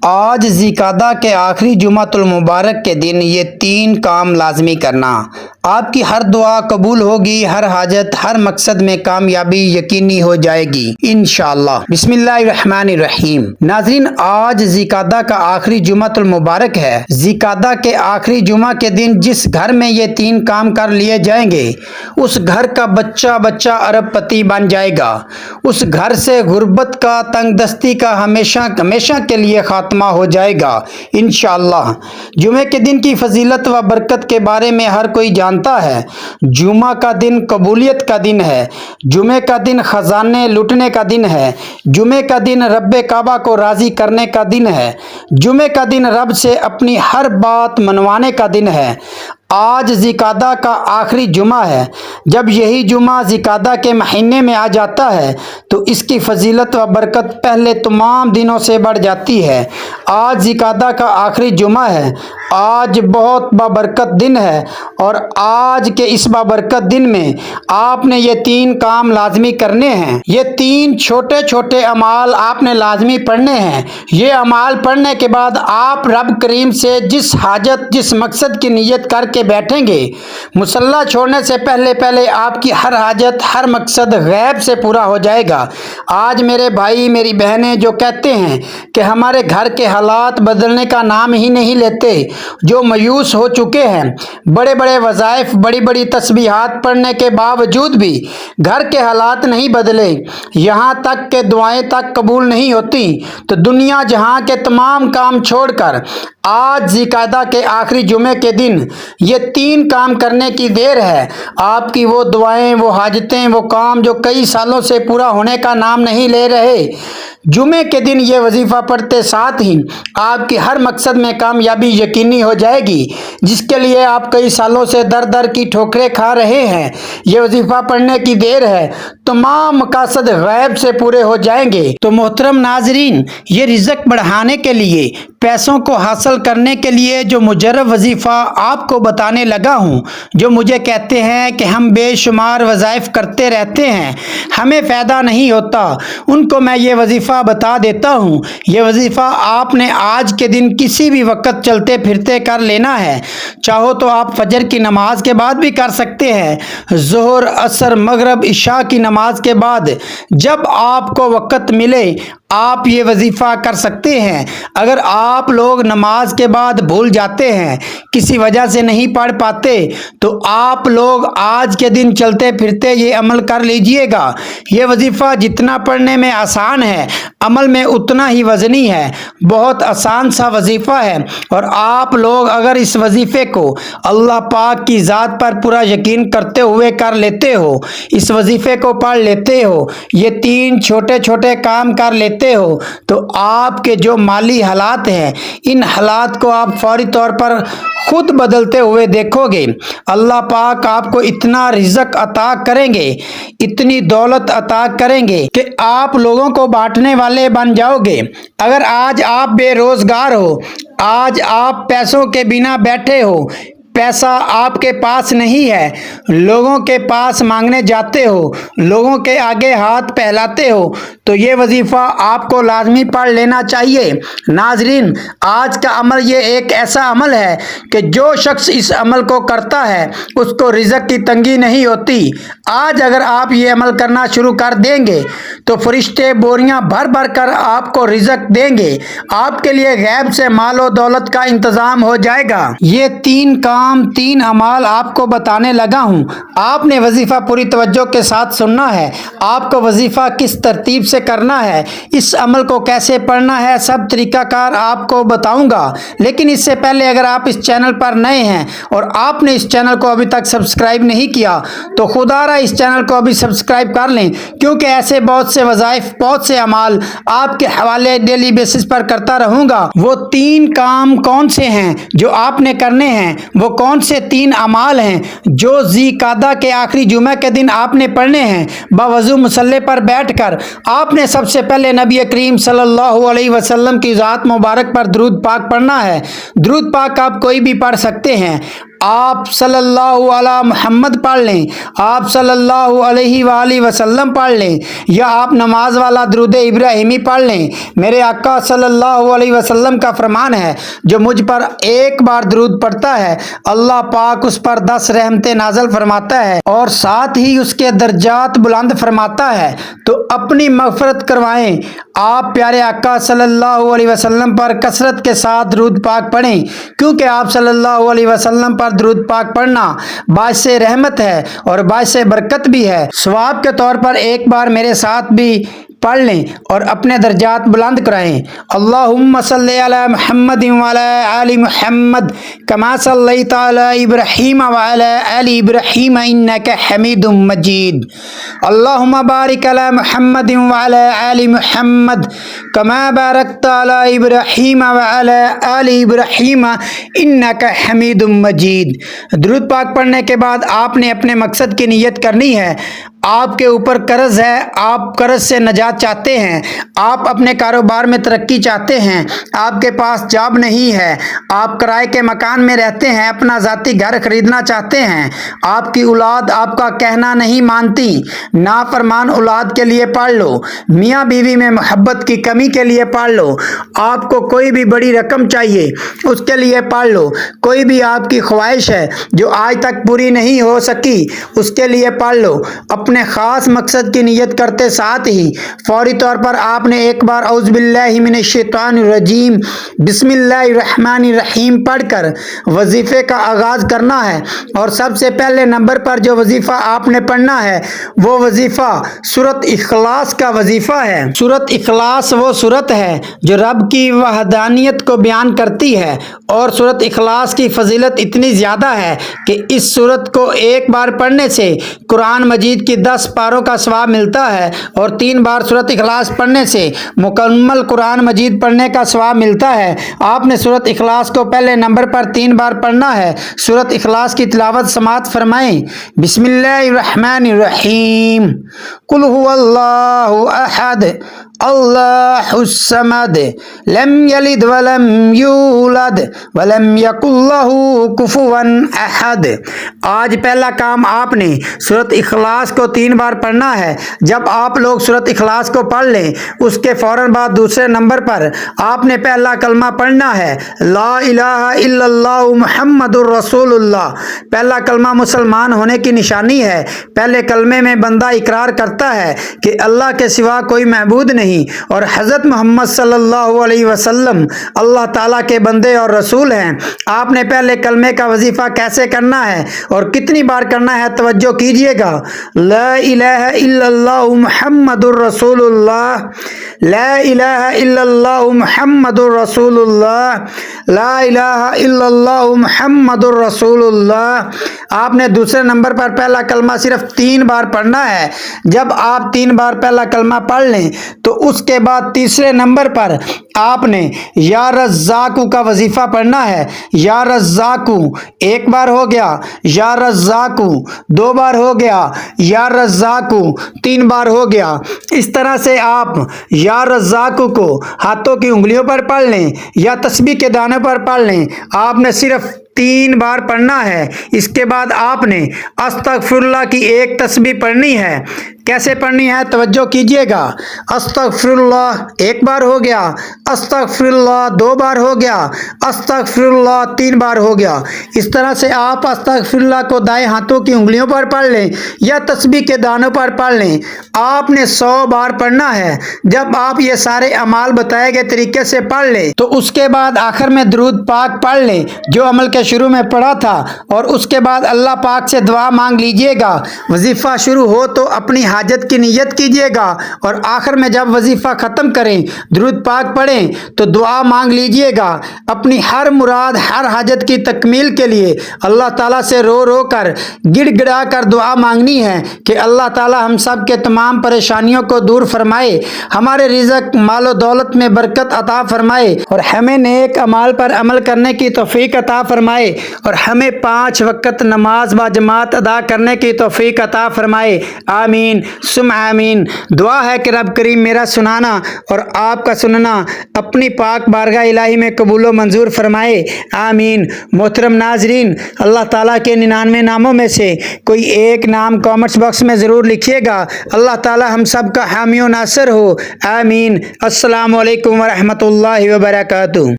آج ذیقعدہ کے آخری جمعۃ المبارک کے دن یہ 3 کام لازمی کرنا۔ آپ کی ہر دعا قبول ہوگی، ہر حاجت، ہر مقصد میں کامیابی یقینی ہو جائے گی انشاءاللہ۔ بسم اللہ الرحمن الرحیم۔ ناظرین، آج ذیقعدہ کا آخری جمعۃ المبارک ہے۔ ذیقعدہ کے آخری جمعہ کے دن جس گھر میں یہ 3 کام کر لیے جائیں گے، اس گھر کا بچہ بچہ ارب پتی بن جائے گا۔ اس گھر سے غربت کا، تنگ دستی کا ہمیشہ کے لیے خاتمہ ہو جائے گا انشاءاللہ۔ جمعے کے دن کی فضیلت و برکت کے بارے میں ہر کوئی جانتا ہے۔ جمعہ کا دن قبولیت کا دن ہے۔ جمعے کا دن خزانے لوٹنے کا دن ہے۔ جمعے کا دن رب کعبہ کو راضی کرنے کا دن ہے۔ جمعے کا دن رب سے اپنی ہر بات منوانے کا دن ہے۔ آج ذیقعدہ کا آخری جمعہ ہے۔ جب یہی جمعہ ذیقعدہ کے مہینے میں آ جاتا ہے تو اس کی فضیلت و برکت پہلے تمام دنوں سے بڑھ جاتی ہے۔ آج ذیقعدہ کا آخری جمعہ ہے۔ آج بہت بابرکت دن ہے اور آج کے اس بابرکت دن میں آپ نے یہ 3 کام لازمی کرنے ہیں۔ یہ 3 چھوٹے چھوٹے اعمال آپ نے لازمی پڑھنے ہیں۔ یہ اعمال پڑھنے کے بعد آپ رب کریم سے جس حاجت، جس مقصد کی نیت کر کے بیٹھیں گے، مصلی چھوڑنے سے پہلے آپ کی ہر حاجت، ہر مقصد غیب سے پورا ہو جائے گا۔ آج میرے بھائی، میری بہنیں جو کہتے ہیں کہ ہمارے گھر کے حالات بدلنے کا نام ہی نہیں لیتے، جو مایوس ہو چکے ہیں، بڑے بڑے وظائف، بڑی بڑی تسبیحات پڑھنے کے باوجود بھی گھر کے حالات نہیں بدلے، یہاں تک کہ دعائیں تک قبول نہیں ہوتی، تو دنیا جہاں کے تمام کام چھوڑ کر آج ذیقعدہ کے آخری جمعے کے دن یہ 3 کام کرنے کی دیر ہے۔ آپ کی وہ دعائیں، وہ حاجتیں، وہ کام جو کئی سالوں سے پورا ہونے کا نام نہیں لے رہے، جمعے کے دن یہ وظیفہ پڑھتے ساتھ ہی آپ کی ہر مقصد میں کامیابی یقینی ہو جائے گی، جس کے لیے آپ کئی سالوں سے در کی ٹھوکریں کھا رہے ہیں۔ یہ وظیفہ پڑھنے کی دیر ہے، تمام مقاصد غیب سے پورے ہو جائیں گے۔ تو محترم ناظرین، یہ رزق بڑھانے کے لیے، پیسوں کو حاصل کرنے کے لیے جو مجرب وظیفہ آپ کو بتانے لگا ہوں، جو مجھے کہتے ہیں کہ ہم بے شمار وظائف کرتے رہتے ہیں، ہمیں فائدہ نہیں ہوتا، ان کو میں یہ وظیفہ بتا دیتا ہوں۔ یہ وظیفہ آپ نے آج کے دن کسی بھی وقت چلتے پھرتے کر لینا ہے۔ چاہو تو آپ فجر کی نماز کے بعد بھی کر سکتے ہیں، ظہر، عصر، مغرب، عشاء کی نماز کے بعد، جب آپ کو وقت ملے آپ یہ وظیفہ کر سکتے ہیں۔ اگر آپ لوگ نماز کے بعد بھول جاتے ہیں، کسی وجہ سے نہیں پڑھ پاتے، تو آپ لوگ آج کے دن چلتے پھرتے یہ عمل کر لیجئے گا۔ یہ وظیفہ جتنا پڑھنے میں آسان ہے، عمل میں اتنا ہی وزنی ہے۔ بہت آسان سا وظیفہ ہے، اور آپ لوگ اگر اس وظیفے کو اللہ پاک کی ذات پر پورا یقین کرتے ہوئے کر لیتے ہو، اس وظیفے کو پڑھ لیتے ہو، یہ 3 چھوٹے چھوٹے کام کر لیتے ہو، تو آپ کے جو مالی حالات ہیں، ان حالات کو آپ فوری طور پر خود بدلتے ہوئے دیکھو گے۔ اللہ پاک آپ کو اتنا رزق عطا کریں گے، اتنی دولت عطا کریں گے کہ آپ لوگوں کو بانٹنے والے بن جاؤ گے۔ اگر آج آپ بے روزگار ہو، آج آپ پیسوں کے بنا بیٹھے ہو، پیسہ آپ کے پاس نہیں ہے، لوگوں کے پاس مانگنے جاتے ہو، لوگوں کے آگے ہاتھ پھیلاتے ہو، تو یہ وظیفہ آپ کو لازمی پڑھ لینا چاہیے۔ ناظرین، آج کا عمل یہ ایک ایسا عمل ہے کہ جو شخص اس عمل کو کرتا ہے اس کو رزق کی تنگی نہیں ہوتی۔ آج اگر آپ یہ عمل کرنا شروع کر دیں گے تو فرشتے بوریاں بھر کر آپ کو رزق دیں گے، آپ کے لیے غیب سے مال و دولت کا انتظام ہو جائے گا۔ یہ 3 کام، 3 اعمال آپ کو بتانے لگا ہوں، آپ نے وظیفہ پوری توجہ کے ساتھ سننا ہے۔ آپ کو وظیفہ کس ترتیب سے کرنا ہے، اس عمل کو کیسے پڑھنا ہے، سب طریقہ کار آپ کو بتاؤں گا۔ لیکن اس سے پہلے اگر آپ اس چینل پر نئے ہیں اور آپ نے اس چینل کو ابھی تک سبسکرائب نہیں کیا تو خدا را اس چینل کو ابھی سبسکرائب کر لیں، کیونکہ ایسے بہت سے وظائف، بہت سے اعمال آپ کے حوالے ڈیلی بیسس پر کرتا رہوں گا۔ وہ 3 کام کون سے ہیں جو آپ نے کرنے ہیں، وہ کون سے 3 اعمال ہیں جو ذیقعدہ کے آخری جمعہ کے دن آپ نے پڑھنے ہیں؟ باوضو مصلی پر بیٹھ کر آپ نے سب سے پہلے نبی کریم صلی اللہ علیہ وسلم کی ذات مبارک پر درود پاک پڑھنا ہے۔ درود پاک آپ کوئی بھی پڑھ سکتے ہیں۔ آپ صلی اللہ علیہ محمد پڑھ لیں، آپ صلی اللہ علیہ وآلہ وسلم پڑھ لیں، یا آپ نماز والا درود ابراہیمی پڑھ لیں۔ میرے آقا صلی اللہ علیہ وسلم کا فرمان ہے، جو مجھ پر ایک بار درود پڑھتا ہے اللہ پاک اس پر 10 رحمتیں نازل فرماتا ہے اور ساتھ ہی اس کے درجات بلند فرماتا ہے۔ تو اپنی مغفرت کروائیں، آپ پیارے آقا صلی اللہ علیہ وسلم پر کثرت کے ساتھ درود پاک پڑھیں، کیونکہ آپ صلی اللہ علیہ وسلم پر درود پاک پڑھنا باعث رحمت ہے اور باعث برکت بھی ہے۔ ثواب کے طور پر ایک بار میرے ساتھ بھی پڑھ لیں اور اپنے درجات بلند کرائیں۔ اللہم صلی علی محمد وعلی آل محمد کما صلیت علی ابراہیم وعلی آل ابراہیم انک حمید مجید۔ اللہم بارک علی محمد وعلی آل محمد کما بارکت علی ابراہیم وعلی آل ابراہیم انک حمید مجید۔ درود پاک پڑھنے کے بعد آپ نے اپنے مقصد کی نیت کرنی ہے۔ آپ کے اوپر قرض ہے، آپ قرض سے نجات چاہتے ہیں، آپ اپنے کاروبار میں ترقی چاہتے ہیں، آپ کے پاس جاب نہیں ہے، آپ کرائے کے مکان میں رہتے ہیں، اپنا ذاتی گھر خریدنا چاہتے ہیں، آپ کی اولاد آپ کا کہنا نہیں مانتی، نافرمان اولاد کے لیے پڑھ لو، میاں بیوی میں محبت کی کمی کے لیے پڑھ لو، آپ کو کوئی بھی بڑی رقم چاہیے اس کے لیے پڑھ لو، کوئی بھی آپ کی خواہش ہے جو آج تک پوری نہیں ہو سکی اس کے لیے پڑھ لو۔ اپنے خاص مقصد کی نیت کرتے ساتھ ہی فوری طور پر آپ نے ایک بار اعوذ باللہ من الشیطان الرجیم بسم اللہ الرحمن الرحیم پڑھ کر وظیفے کا آغاز کرنا ہے، اور سب سے پہلے نمبر پر جو وظیفہ آپ نے پڑھنا ہے وہ وظیفہ سورۃ اخلاص کا وظیفہ ہے۔ سورۃ اخلاص وہ سورت ہے جو رب کی وحدانیت کو بیان کرتی ہے، اور سورۃ اخلاص کی فضیلت اتنی زیادہ ہے کہ اس سورت کو ایک بار پڑھنے سے قرآن مجید کی 10 پاروں کا ثواب ملتا ہے، اور 3 بار سورۃ اخلاص پڑھنے سے مکمل قرآن مجید پڑھنے کا ثواب ملتا ہے۔ آپ نے سورۃ اخلاص کو پہلے نمبر پر 3 بار پڑھنا ہے۔ سورۃ اخلاص کی تلاوت سماعت فرمائیں۔ بسم اللہ الرحمن الرحیم، قل هو اللہ احد اللہ الصمد لم یلد ولم یولد ولم یکن لہ کفوا احد۔ آج پہلا کام آپ نے سورۃ اخلاص کو 3 بار پڑھنا ہے۔ جب آپ لوگ سورۃ اخلاص کو پڑھ لیں اس کے فوراً بعد دوسرے نمبر پر آپ نے پہلا کلمہ پڑھنا ہے، لا الہ الا اللہ محمد الرسول اللہ۔ پہلا کلمہ مسلمان ہونے کی نشانی ہے۔ پہلے کلمے میں بندہ اقرار کرتا ہے کہ اللہ کے سوا کوئی معبود نہیں اور حضرت محمد صلی اللہ علیہ وسلم اللہ تعالیٰ کے بندے اور رسول ہیں۔ آپ نے پہلے کلمے کا وظیفہ کیسے کرنا ہے اور کتنی بار کرنا ہے توجہ کیجئے گا۔ لا الہ الا اللہ محمد الرسول اللہ، لا الہ الا اللہ محمد الرسول اللہ، لا الہ الا اللہ محمد الرسول اللہ۔ آپ نے دوسرے نمبر پر پہلا کلمہ صرف 3 بار پڑھنا ہے۔ جب آپ 3 بار پہلا کلمہ پڑھ لیں تو اس کے بعد تیسرے نمبر پر آپ نے یا رزاقو کا وظیفہ پڑھنا ہے۔ یا رزاقو 1 بار ہو گیا، یا رزاقو 2 بار ہو گیا، یا رزاقو 3 بار ہو گیا۔ اس طرح سے آپ یا رزاقو کو ہاتھوں کی انگلیوں پر پڑھ لیں یا تسبیح کے دانوں پر پڑھ لیں۔ آپ نے صرف 3 بار پڑھنا ہے۔ اس کے بعد آپ نے استغفر اللہ کی ایک تسبیح پڑھنی ہے۔ کیسے پڑھنی ہے توجہ کیجئے گا۔ استغفر اللہ 1 بار ہو گیا، استغفر اللہ 2 بار ہو گیا، استغفر اللہ 3 بار ہو گیا۔ اس طرح سے آپ استغفر اللہ کو دائیں ہاتھوں کی انگلیوں پر پڑھ لیں یا تسبیح کے دانوں پر پڑھ لیں۔ آپ نے 100 بار پڑھنا ہے۔ جب آپ یہ سارے اعمال بتائے گئے طریقے سے پڑھ لیں تو اس کے بعد آخر میں درود پاک پڑھ لیں جو عمل کے شروع میں پڑھا تھا، اور اس کے بعد اللہ پاک سے دعا مانگ لیجئے گا۔ وظیفہ شروع ہو تو اپنی حاجت کی نیت کیجئے گا، اور آخر میں جب وظیفہ ختم کریں درود پاک پڑھیں تو دعا مانگ لیجئے گا۔ اپنی ہر مراد ہر حاجت کی تکمیل کے لیے اللہ تعالیٰ سے رو رو کر گڑ گڑا کر دعا مانگنی ہے کہ اللہ تعالیٰ ہم سب کے تمام پریشانیوں کو دور فرمائے، ہمارے رزق مال و دولت میں برکت عطا فرمائے، اور ہمیں نیک اعمال پر عمل کرنے کی توفیق عطا فرمائے۔ فرمائے اور ہمیں 5 وقت نماز با جماعت ادا کرنے کی توفیق عطا فرمائے، آمین ثم آمین۔ دعا ہے کہ رب کریم میرا سنانا اور آپ کا سننا اپنی پاک بارگاہ الہی میں قبول و منظور فرمائے، آمین۔ محترم ناظرین، اللہ تعالیٰ کے 99 ناموں میں سے کوئی ایک نام کامنٹس باکس میں ضرور لکھیے گا۔ اللہ تعالیٰ ہم سب کا حامی و ناصر ہو، آمین۔ السلام علیکم ورحمۃ اللہ وبرکاتہ۔